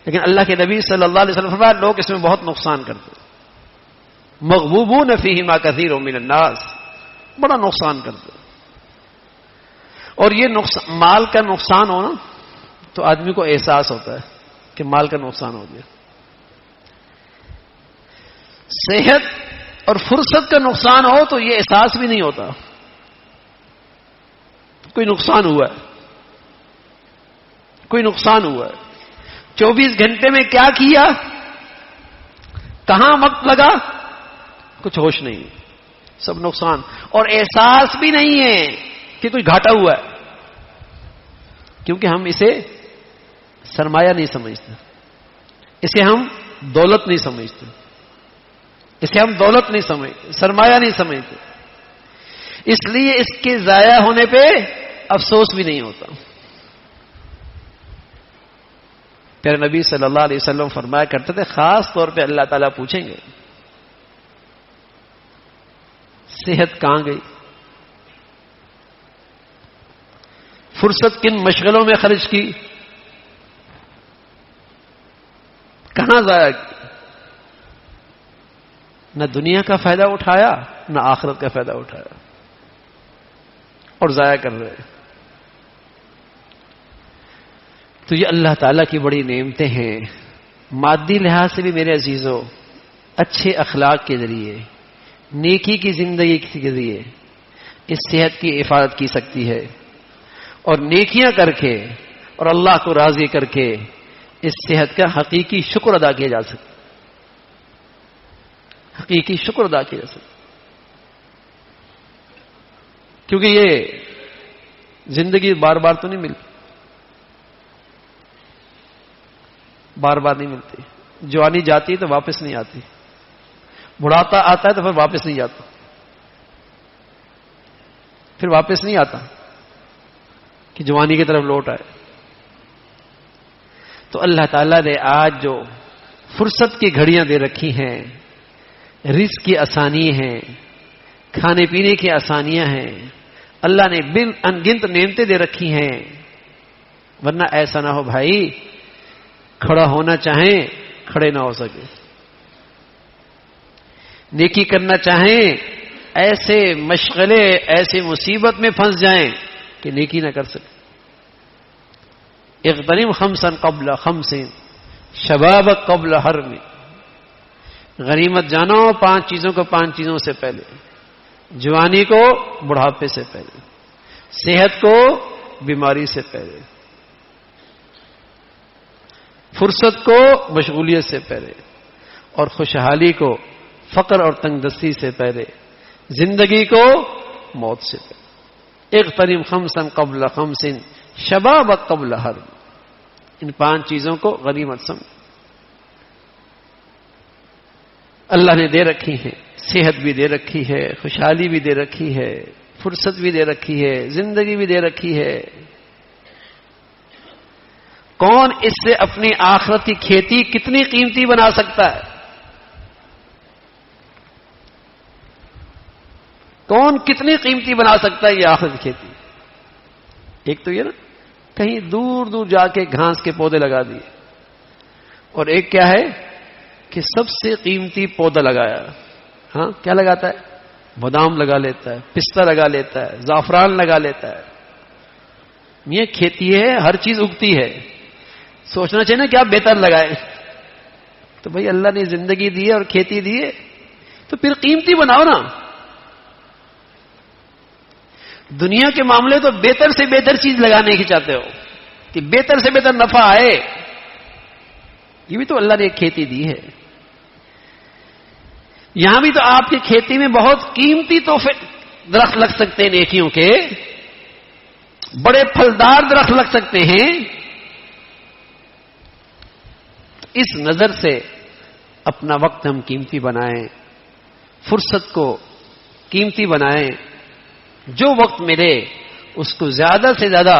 لیکن اللہ کے نبی صلی اللہ علیہ وسلم فرمایا لوگ اس میں بہت نقصان کرتے، مغبوبون فیہما کثیر من الناس، بڑا نقصان کرتے. اور یہ مال کا نقصان ہونا تو آدمی کو احساس ہوتا ہے کہ مال کا نقصان ہو گیا. صحت اور فرصت کا نقصان ہو تو یہ احساس بھی نہیں ہوتا کوئی نقصان ہوا ہے، کوئی نقصان ہوا ہے. 24 گھنٹے میں کیا کیا، کہاں وقت لگا، کچھ ہوش نہیں، سب نقصان. اور احساس بھی نہیں ہے کہ کوئی گھاٹا ہوا ہے، کیونکہ ہم اسے سرمایہ نہیں سمجھتے، اسے ہم دولت نہیں سمجھتے، اسے ہم دولت نہیں سمجھتے، سرمایہ نہیں سمجھتے. اس لیے اس کے ضائع ہونے پہ افسوس بھی نہیں ہوتا. پیارے نبی صلی اللہ علیہ وسلم فرمایا کرتے تھے خاص طور پہ اللہ تعالیٰ پوچھیں گے صحت کہاں گئی، فرصت کن مشغلوں میں خرچ کی، کہاں ضائع کی. نہ دنیا کا فائدہ اٹھایا نہ آخرت کا فائدہ اٹھایا، اور ضائع کر رہے. تو یہ اللہ تعالیٰ کی بڑی نعمتیں ہیں. مادی لحاظ سے بھی میرے عزیزو اچھے اخلاق کے ذریعے، نیکی کی زندگی کے ذریعے اس صحت کی حفاظت کی سکتی ہے، اور نیکیاں کر کے اور اللہ کو راضی کر کے اس صحت کا حقیقی شکر ادا کیا جا سکتا، حقیقی شکر ادا کیا جا سکتا. کیونکہ یہ زندگی بار بار تو نہیں ملتی، بار بار نہیں ملتی. جوانی جاتی ہے تو واپس نہیں آتی، بڑھاپا آتا ہے تو پھر واپس نہیں جاتا، پھر واپس نہیں آتا کہ جوانی کی طرف لوٹ آئے. تو اللہ تعالیٰ نے آج جو فرصت کی گھڑیاں دے رکھی ہیں، رزق کی آسانی ہیں، کھانے پینے کی آسانیاں ہیں، اللہ نے بن انگنت نعمتیں دے رکھی ہیں. ورنہ ایسا نہ ہو بھائی کھڑا ہونا چاہیں کھڑے نہ ہو سکے، نیکی کرنا چاہیں ایسے مشغلے ایسی مصیبت میں پھنس جائیں کہ نیکی نہ کر سکے۔ اغتنم خمسا قبل خمس شبابک قبل حرم، غنیمت جانو 5 چیزوں کو 5 چیزوں سے پہلے، جوانی کو بڑھاپے سے پہلے، صحت کو بیماری سے پہلے، فرصت کو مشغولیت سے پہلے، اور خوشحالی کو فقر اور تنگ دستی سے پہلے، زندگی کو موت سے پہلے۔ اغتنم خمسا قبل خمس شبابک قبل حرم، ان 5 چیزوں کو غنیمت سمجھ۔ اللہ نے دے رکھی ہے، صحت بھی دے رکھی ہے، خوشحالی بھی دے رکھی ہے، فرصت بھی دے رکھی ہے، زندگی بھی دے رکھی ہے۔ کون اس سے اپنی آخرت کی کھیتی کتنی قیمتی بنا سکتا ہے؟ کون کتنی قیمتی بنا سکتا ہے یہ آخرت کی کھیتی؟ ایک تو یہ نا کہیں دور دور جا کے گھاس کے پودے لگا دیے، اور ایک کیا ہے کہ سب سے قیمتی پودا لگایا۔ ہاں کیا لگاتا ہے؟ بادام لگا لیتا ہے، پستہ لگا لیتا ہے، زعفران لگا لیتا ہے۔ یہ کھیتی ہے، ہر چیز اگتی ہے، سوچنا چاہیے نا کیا بہتر لگائے۔ تو بھائی اللہ نے زندگی دی ہے اور کھیتی دی ہے تو پھر قیمتی بناؤ نا۔ دنیا کے معاملے تو بہتر سے بہتر چیز لگانے کی چاہتے ہو کہ بہتر سے بہتر نفع آئے، یہ بھی تو اللہ نے ایک کھیتی دی ہے۔ یہاں بھی تو آپ کی کھیتی میں بہت قیمتی تحفے درخت لگ سکتے ہیں، نیکیوں کے بڑے پھلدار درخت لگ سکتے ہیں۔ اس نظر سے اپنا وقت ہم قیمتی بنائیں، فرصت کو قیمتی بنائیں، جو وقت ملے اس کو زیادہ سے زیادہ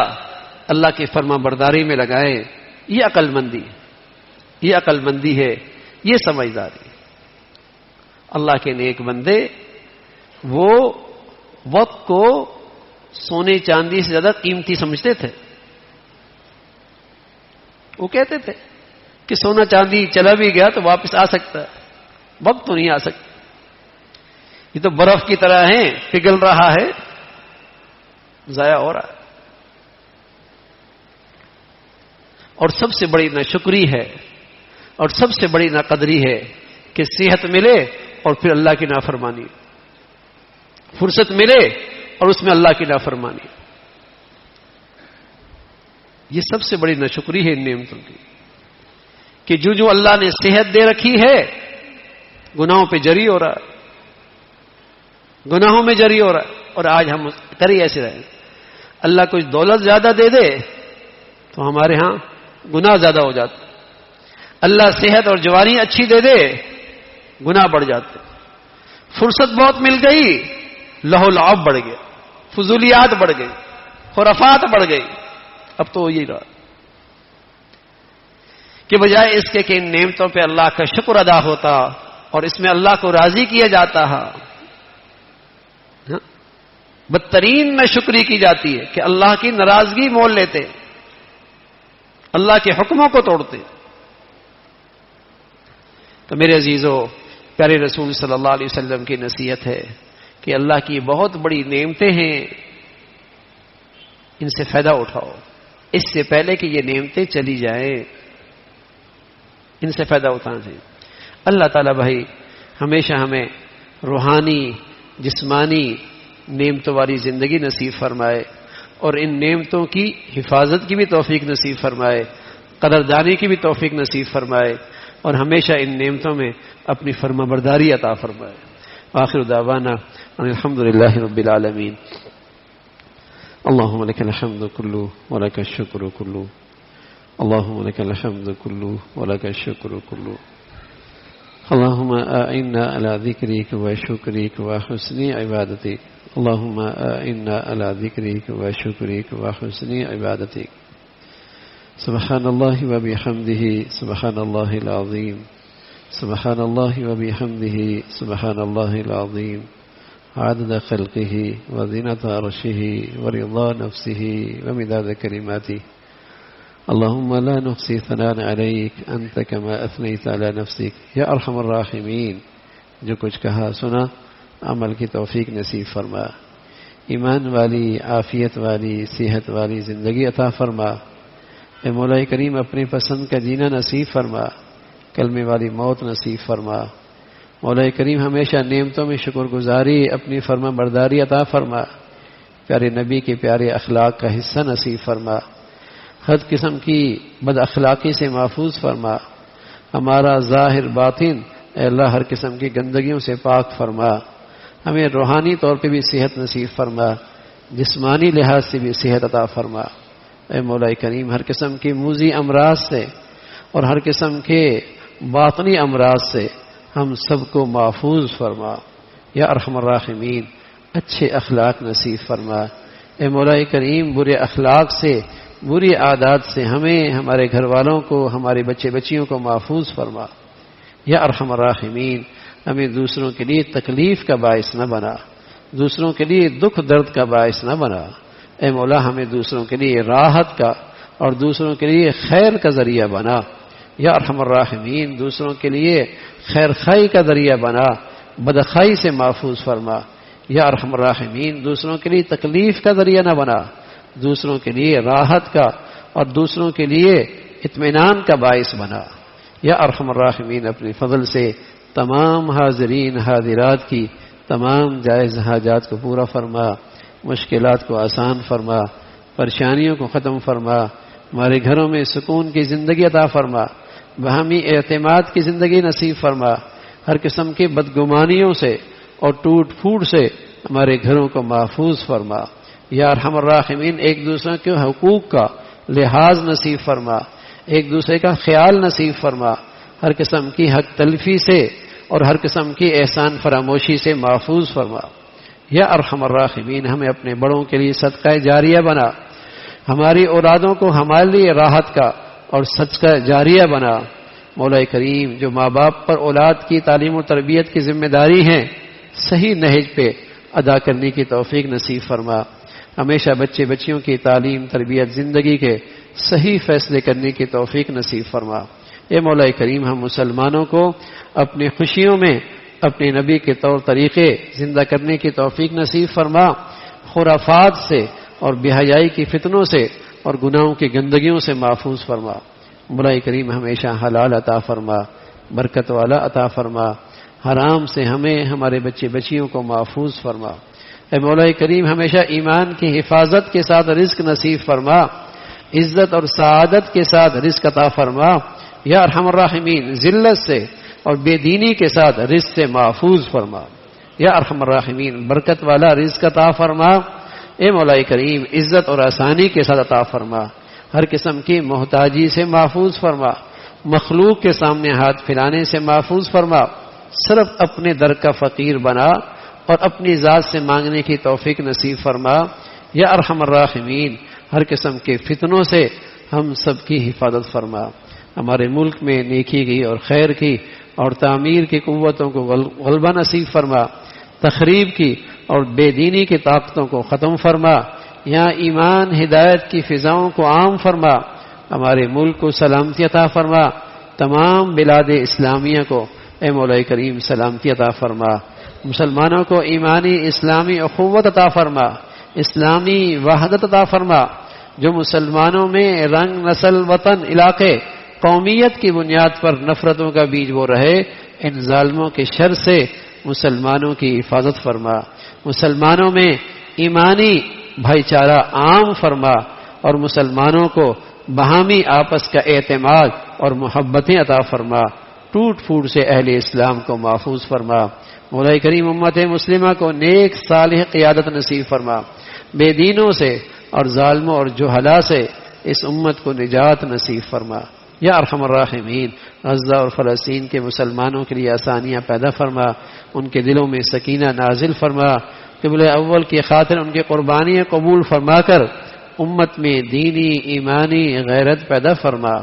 اللہ کی فرما برداری میں لگائیں۔ یہ عقل مندی، یہ عقل مندی ہے، یہ سمجھداری۔ اللہ کے نیک بندے وہ وقت کو سونے چاندی سے زیادہ قیمتی سمجھتے تھے۔ وہ کہتے تھے کہ سونا چاندی چلا بھی گیا تو واپس آ سکتا ہے، وقت تو نہیں آ سکتا، یہ تو برف کی طرح ہے، پگھل رہا ہے، ضائع ہو رہا ہے۔ اور سب سے بڑی ناشکری ہے اور سب سے بڑی ناقدری ہے کہ صحت ملے اور پھر اللہ کی نافرمانی، فرصت ملے اور اس میں اللہ کی نافرمانی۔ یہ سب سے بڑی ناشکری ہے ان نعمتوں کی کہ جو اللہ نے صحت دے رکھی ہے گناہوں پہ جری ہو رہا ہے، گناہوں میں جری ہو رہا ہے۔ اور آج ہم کر ہی ایسے رہے، اللہ کچھ دولت زیادہ دے دے تو ہمارے ہاں گناہ زیادہ ہو جاتے، اللہ صحت اور جوانی اچھی دے دے گناہ بڑھ جاتے، فرصت بہت مل گئی لہو لعب بڑھ گیا، فضولیات بڑھ گئی، خرافات بڑھ گئی۔ اب تو یہی رہا کہ بجائے اس کے کہ ان نعمتوں پہ اللہ کا شکر ادا ہوتا اور اس میں اللہ کو راضی کیا جاتا ہے، بدترین ناشکری کی جاتی ہے کہ اللہ کی ناراضگی مول لیتے، اللہ کے حکموں کو توڑتے۔ تو میرے عزیزو، پیارے رسول صلی اللہ علیہ وسلم کی نصیحت ہے کہ اللہ کی بہت بڑی نعمتیں ہیں، ان سے فائدہ اٹھاؤ اس سے پہلے کہ یہ نعمتیں چلی جائیں، ان سے فائدہ اٹھانا چاہیے۔ اللہ تعالیٰ بھائی ہمیشہ ہمیں روحانی جسمانی نعمتوں والی زندگی نصیب فرمائے اور ان نعمتوں کی حفاظت کی بھی توفیق نصیب فرمائے، قدردانی کی بھی توفیق نصیب فرمائے، اور ہمیشہ ان نعمتوں میں اپنی فرما برداری عطا فرمائے۔ آخر دعوانا الحمد للہ رب العالمین۔ اللهم لك الحمد كله ولك الشكر كله، اللهم لك الحمد كله ولك الشكر كله، اللهم أعنا على ذكرك وشكرك وحسن عبادتك، اللهم أعنا على ذكرك وشكرك وحسن عبادتك۔ سبحان الله وبحمده سبحان الله العظيم، سبحان الله وبحمده سبحان الله العظيم، عدد خلقه وزنة عرشه ورضا نفسه ومداد كلماته، اللهم لا نحصي ثناء عليك أنت كما أثنيت على نفسك یا ارحم الراحمین. جو کچھ کہا سنا عمل کی توفیق نصیب فرما. ایمان والی، عافیت والی، صحت والی زندگی عطا فرما. اے مولا کریم اپنی پسند کا جینا نصیب فرما. کلمے والی موت نصیب فرما. مولا کریم ہمیشہ نعمتوں میں شکر گزاری، اپنی فرما برداری عطا فرما. پیارے نبی کے پیارے اخلاق کا حصہ نصیب فرما. ہر قسم کی بد اخلاقی سے محفوظ فرما. ہمارا ظاہر باطن اے اللہ ہر قسم کی گندگیوں سے پاک فرما. ہمیں روحانی طور پہ بھی صحت نصیب فرما، جسمانی لحاظ سے بھی صحت عطا فرما. اے مولا کریم ہر قسم کی موذی امراض سے اور ہر قسم کے باطنی امراض سے ہم سب کو محفوظ فرما. یا ارحم الراحمین اچھے اخلاق نصیب فرما. اے مولا کریم برے اخلاق سے، بری عادات سے ہمیں، ہمارے گھر والوں کو، ہمارے بچے بچیوں کو محفوظ فرما. یا ارحم الراحمین ہمیں دوسروں کے لیے تکلیف کا باعث نہ بنا، دوسروں کے لیے دکھ درد کا باعث نہ بنا. اے مولا ہمیں دوسروں کے لیے راحت کا اور دوسروں کے لیے خیر کا ذریعہ بنا. یا ارحم الراحمین دوسروں کے لیے خیر خائی کا ذریعہ بنا، بدخائی سے محفوظ فرما. یا ارحم الراحمین دوسروں کے لیے تکلیف کا ذریعہ نہ بنا، دوسروں کے لیے راحت کا اور دوسروں کے لیے اطمینان کا باعث بنا. یا ارحم الراحمین اپنے فضل سے تمام حاضرین حاضرات کی تمام جائز حاجات کو پورا فرما، مشکلات کو آسان فرما، پریشانیوں کو ختم فرما. ہمارے گھروں میں سکون کی زندگی عطا فرما، باہمی اعتماد کی زندگی نصیب فرما. ہر قسم کی بدگمانیوں سے اور ٹوٹ پھوٹ سے ہمارے گھروں کو محفوظ فرما. یا ارحم الراحمین ایک دوسرے کے حقوق کا لحاظ نصیب فرما، ایک دوسرے کا خیال نصیب فرما. ہر قسم کی حق تلفی سے اور ہر قسم کی احسان فراموشی سے محفوظ فرما. یا ارحم الراحمین ہمیں اپنے بڑوں کے لیے صدقہ جاریہ بنا، ہماری اولادوں کو ہمارے لیے راحت کا اور صدقہ جاریہ بنا. مولا کریم جو ماں باپ پر اولاد کی تعلیم و تربیت کی ذمہ داری ہیں صحیح نہج پہ ادا کرنے کی توفیق نصیب فرما. ہمیشہ بچے بچیوں کی تعلیم تربیت زندگی کے صحیح فیصلے کرنے کی توفیق نصیب فرما. اے مولا کریم ہم مسلمانوں کو اپنی خوشیوں میں اپنے نبی کے طور طریقے زندہ کرنے کی توفیق نصیب فرما. خرافات سے اور بے حیائی کی فتنوں سے اور گناہوں کی گندگیوں سے محفوظ فرما. مولا کریم ہمیشہ حلال عطا فرما، برکت والا عطا فرما. حرام سے ہمیں ہمارے بچے بچیوں کو محفوظ فرما. اے مولا کریم ہمیشہ ایمان کی حفاظت کے ساتھ رزق نصیب فرما، عزت اور سعادت کے ساتھ رزق عطا فرما. یا ارحم الراحمین ذلت سے اور بے دینی کے ساتھ رزق سے محفوظ فرما. یا ارحم الراحمین برکت والا رزق عطا فرما. اے مولا کریم عزت اور آسانی کے ساتھ عطا فرما. ہر قسم کی محتاجی سے محفوظ فرما، مخلوق کے سامنے ہاتھ پھیلانے سے محفوظ فرما. صرف اپنے در کا فقیر بنا اور اپنی ذات سے مانگنے کی توفیق نصیب فرما. یا ارحم الراحمین ہر قسم کے فتنوں سے ہم سب کی حفاظت فرما. ہمارے ملک میں نیکی کی اور خیر کی اور تعمیر کی قوتوں کو غلبہ نصیب فرما. تخریب کی اور بے دینی کی طاقتوں کو ختم فرما. یہاں ایمان ہدایت کی فضاؤں کو عام فرما. ہمارے ملک کو سلامتی عطا فرما. تمام بلاد اسلامیہ کو اے مولا کریم سلامتی عطا فرما. مسلمانوں کو ایمانی اسلامی اخوت عطا فرما، اسلامی وحدت عطا فرما. جو مسلمانوں میں رنگ، نسل، وطن، علاقے، قومیت کی بنیاد پر نفرتوں کا بیج وہ رہے، ان ظالموں کے شر سے مسلمانوں کی حفاظت فرما. مسلمانوں میں ایمانی بھائی چارہ عام فرما اور مسلمانوں کو باہمی آپس کا اعتماد اور محبتیں عطا فرما. ٹوٹ پھوٹ سے اہل اسلام کو محفوظ فرما. مولا کریم امت مسلمہ کو نیک صالح قیادت نصیب فرما. بے دینوں سے اور ظالموں اور جہلا سے اس امت کو نجات نصیب فرما. یا ارحم الراحمین غزہ اور فلسطین کے مسلمانوں کے لیے آسانیاں پیدا فرما، ان کے دلوں میں سکینہ نازل فرما. قبلہ اول کی خاطر ان کی قربانیاں قبول فرما کر امت میں دینی ایمانی غیرت پیدا فرما.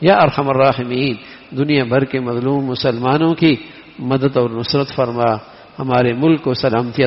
یا ارحم الراحمین دنیا بھر کے مظلوم مسلمانوں کی مدد اور نصرت فرما. ہمارے ملک کو سلامتی